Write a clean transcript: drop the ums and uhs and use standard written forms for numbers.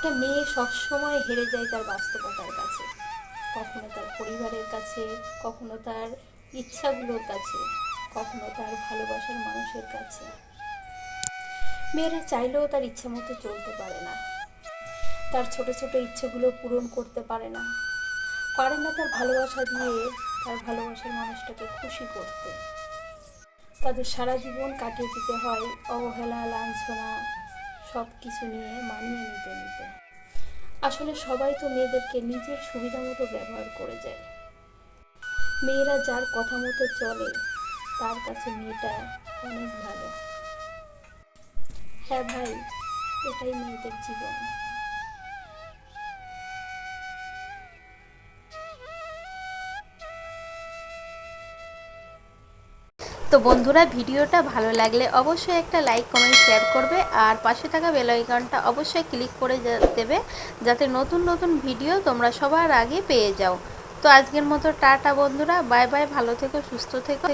একটা মেয়ে সবসময় হেরে যায় তার বাস্তবতার কাছে, কখনো তার পরিবারের কাছে, কখনো তার ইচ্ছাগুলোর কাছে, কখনো তার ভালোবাসার মানুষের কাছে। মেয়েরা চাইলেও তার ইচ্ছা মতো চলতে পারে না, তার ছোট ছোট ইচ্ছেগুলো পূরণ করতে পারে না, পারে না তার ভালোবাসা দিয়ে তার ভালোবাসার মানুষটাকে খুশি করতে। তাদের সারা জীবন কাটিয়ে দিতে হয় অবহেলা, লাঞ্ছনা, সব কিছু নিয়ে মানিয়ে নিতে নিতে। আসলে সবাই তো মেয়েদেরকে নিজের সুবিধা মতো ব্যবহার করে যায়। মেয়েরা যার কথা মতো চলে তার কাছে মেয়েটা অনেক ভালো। হ্যাঁ ভাই, এটাই মেয়েদের জীবন। তো বন্ধুরা, ভিডিওটা ভালো লাগলে অবশ্যই একটা লাইক, কমেন্ট, শেয়ার করবে। আর পাশে থাকা বেল আইকনটা অবশ্যই ক্লিক করে দেবে, যাতে নতুন নতুন ভিডিও তোমরা সবার আগে পেয়ে যাও। তো আজকের মতো টাটা বন্ধুরা, বাই বাই, ভালো থেকো, সুস্থ থেকো।